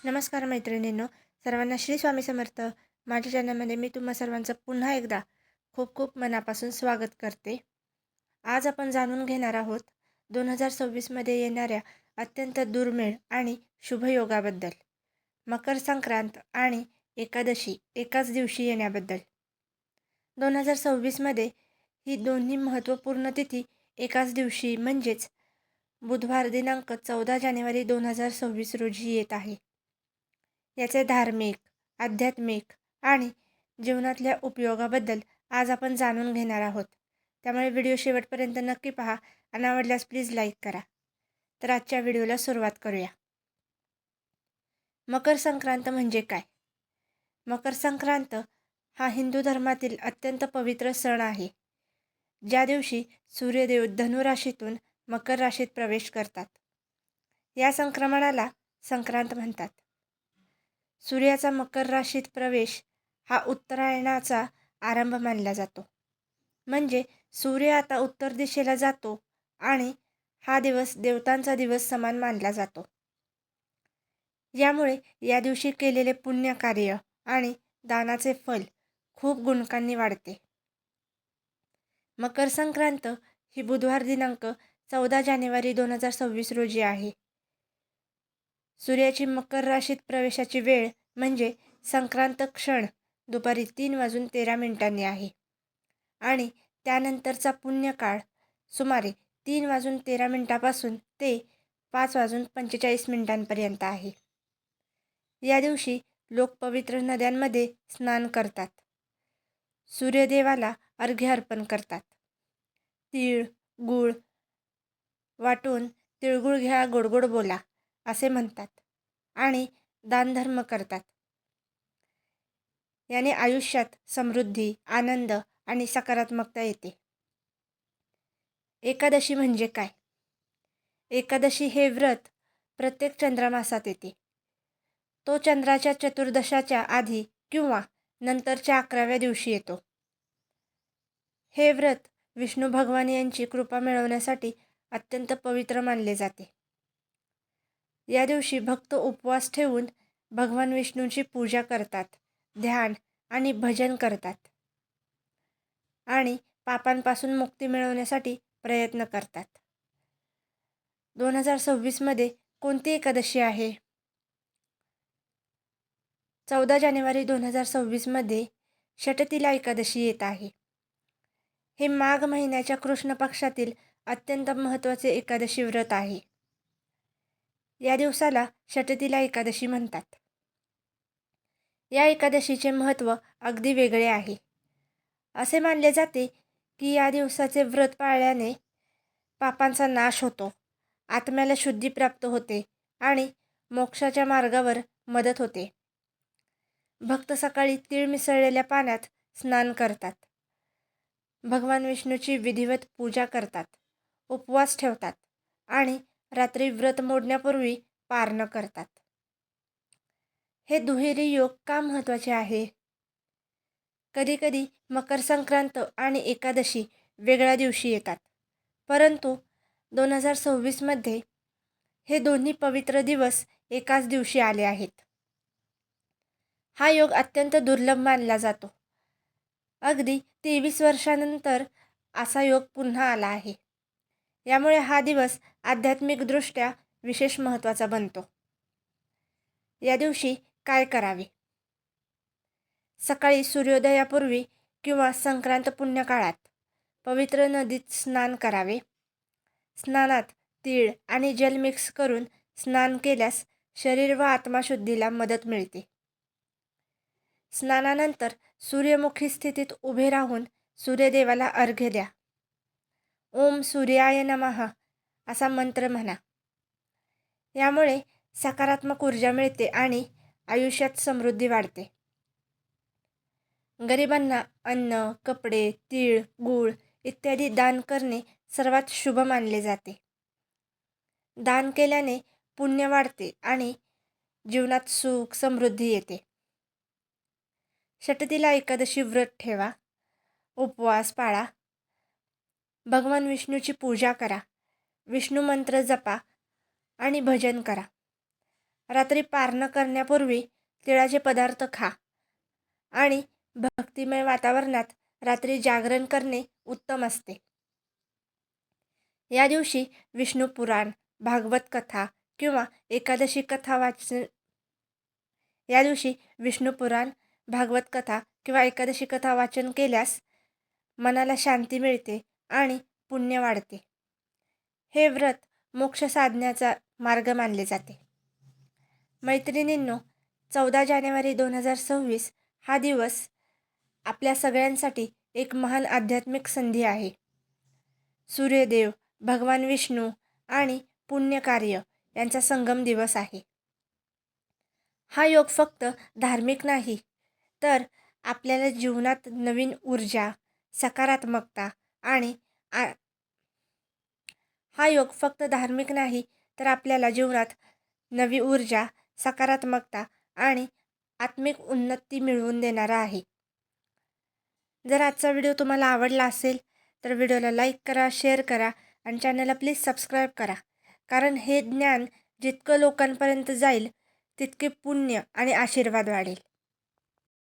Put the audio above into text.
नमस्कार मैत्रिणींनो, सर्वांना श्री स्वामी समर्थ. माझ्या चॅनलमध्ये मी तुम्हा सर्वांचं पुन्हा एकदा खूप खूप मनापासून स्वागत करते. आज आपण जाणून घेणार आहोत 2026मध्ये येणाऱ्या अत्यंत दुर्मिळ आणि शुभयोगाबद्दल. मकर संक्रांत आणि एकादशी एकाच दिवशी येण्याबद्दल. 2026मध्ये ही दोन्ही महत्त्वपूर्ण तिथी एकाच दिवशी म्हणजेच बुधवार दिनांक 14 जानेवारी 2026 रोजी येत आहे. याचे धार्मिक, आध्यात्मिक आणि जीवनातल्या उपयोगाबद्दल आज आपण जाणून घेणार आहोत. त्यामुळे व्हिडिओ शेवटपर्यंत नक्की पहा आणि आवडल्यास प्लीज लाईक करा. तर आजच्या व्हिडिओला सुरुवात करूया. मकर संक्रांत म्हणजे काय? मकर संक्रांत हा हिंदू धर्मातील अत्यंत पवित्र सण आहे. ज्या दिवशी सूर्यदेव धनु राशीतून मकर राशीत प्रवेश करतात. या संक्रमणाला संक्रांत म्हणतात. सूर्याचा मकर राशीत प्रवेश हा उत्तरायणाचा आरंभ मानला जातो. म्हणजे सूर्य आता उत्तर दिशेला जातो आणि हा दिवस देवतांचा दिवस समान मानला जातो. यामुळे या दिवशी केलेले पुण्यकार्य आणि दानाचे फल खूप गुणकांनी वाढते. मकर संक्रांत ही बुधवार दिनांक 14 जानेवारी 2026 रोजी आहे. सूर्याची मकर राशीत प्रवेशाची वेळ म्हणजे संक्रांत क्षण दुपारी 3:13 आहे आणि त्यानंतरचा पुण्यकाळ सुमारे 3:13 ते 5:45 आहे. या दिवशी लोक पवित्र नद्यांमध्ये स्नान करतात. सूर्यदेवाला अर्घ्य अर्पण करतात. तीळ, गूळ वाटून तिळगुळ घ्या गोडगोड बोला असे म्हणतात आणि दानधर्म करतात. याने आयुष्यात समृद्धी, आनंद आणि सकारात्मकता येते. एकादशी म्हणजे काय? एकादशी हे व्रत प्रत्येक चंद्रमासात येते. तो चंद्राच्या चतुर्दशाच्या आधी किंवा नंतरच्या 11व्या दिवशी येतो. हे व्रत विष्णू भगवान यांची कृपा मिळवण्यासाठी अत्यंत पवित्र मानले जाते. या दिवशी भक्त उपवास ठेवून भगवान विष्णूंची पूजा करतात, ध्यान आणि भजन करतात आणि पापांपासून मुक्ती मिळवण्यासाठी प्रयत्न करतात. 2026मध्ये कोणती एकादशी आहे? 14 जानेवारी 2026मध्ये षटतिला एकादशी येत आहे. हे माघ महिन्याच्या कृष्ण पक्षातील अत्यंत महत्त्वाचे एकादशी व्रत आहे. या दिवसाला षटतिला एकादशी म्हणतात. या एकादशीचे महत्त्व अगदी वेगळे आहे. असे मानले जाते की या दिवसाचे व्रत पाळल्याने पापांचा नाश होतो, आत्म्याला शुद्धी प्राप्त होते आणि मोक्षाच्या मार्गावर मदत होते. भक्त सकाळी तीळ मिसळलेल्या पाण्यात स्नान करतात. भगवान विष्णूची विधिवत पूजा करतात, उपवास ठेवतात आणि रात्री व्रत मोडण्यापूर्वी पारणं करतात. हे दुहेरी योग का महत्त्वाचे आहे? कधीकधी मकर संक्रांत आणि एकादशी वेगळ्या दिवशी येतात, परंतु 2026मध्ये हे दोन्ही पवित्र दिवस एकाच दिवशी आले आहेत. हा योग अत्यंत दुर्लभ मानला जातो. अगदी 23 वर्षांनंतर असा योग पुन्हा आला आहे. यामुळे हा दिवस आध्यात्मिकदृष्ट्या विशेष महत्त्वाचा बनतो. या दिवशी काय करावे? सकाळी सूर्योदयापूर्वी किंवा संक्रांत पुण्यकाळात पवित्र नदीत स्नान करावे. स्नानात तीळ आणि जल मिक्स करून स्नान केल्यास शरीर व आत्मशुद्धीला मदत मिळते. स्नानानंतर सूर्यमुखी स्थितीत उभे राहून सूर्यदेवाला अर्घ्य द्या. ओम सूर्याय नमः असा मंत्र म्हणा. यामुळे सकारात्मक ऊर्जा मिळते आणि आयुष्यात समृद्धी वाढते. गरिबांना अन्न, कपडे, तीळ, गूळ इत्यादी दान करणे सर्वात शुभ मानले जाते. दान केल्याने पुण्य वाढते आणि जीवनात सुख समृद्धी येते. षटतिला एकादशी व्रत ठेवा, उपवास पाळा, भगवान विष्णूची पूजा करा, विष्णू मंत्र जपा आणि भजन करा. रात्री पारणं करण्यापूर्वी तिळाचे पदार्थ खा आणि भक्तिमय वातावरणात रात्री जागरण करणे उत्तम असते. या दिवशी विष्णू पुराण, भागवत कथा किंवा एकादशी कथा वाचन या दिवशी विष्णू पुराण, भागवत कथा किंवा एकादशी कथा वाचन केल्यास मनाला शांती मिळते आणि पुण्य वाढते. हे व्रत मोक्ष साधण्याचा मार्ग मानले जाते. मैत्रिणींनो, 14 जानेवारी 2026 हा दिवस आपल्या सगळ्यांसाठी एक महान आध्यात्मिक संधी आहे. सूर्यदेव, भगवान विष्णू आणि पुण्यकार्य यांचा संगम दिवस आहे. हा योग फक्त धार्मिक नाही, तर आपल्याला जीवनात नवीन ऊर्जा, सकारात्मकता आणि हा योग फक्त धार्मिक नाही, तर आपल्याला जीवनात नवी ऊर्जा, सकारात्मकता आणि आत्मिक उन्नती मिळवून देणारा आहे. जर आजचा व्हिडिओ तुम्हाला आवडला असेल तर व्हिडिओला लाईक करा, शेअर करा आणि चॅनलला प्लीज सबस्क्राईब करा. कारण हे ज्ञान जितकं लोकांपर्यंत जाईल तितके पुण्य आणि आशीर्वाद वाढेल.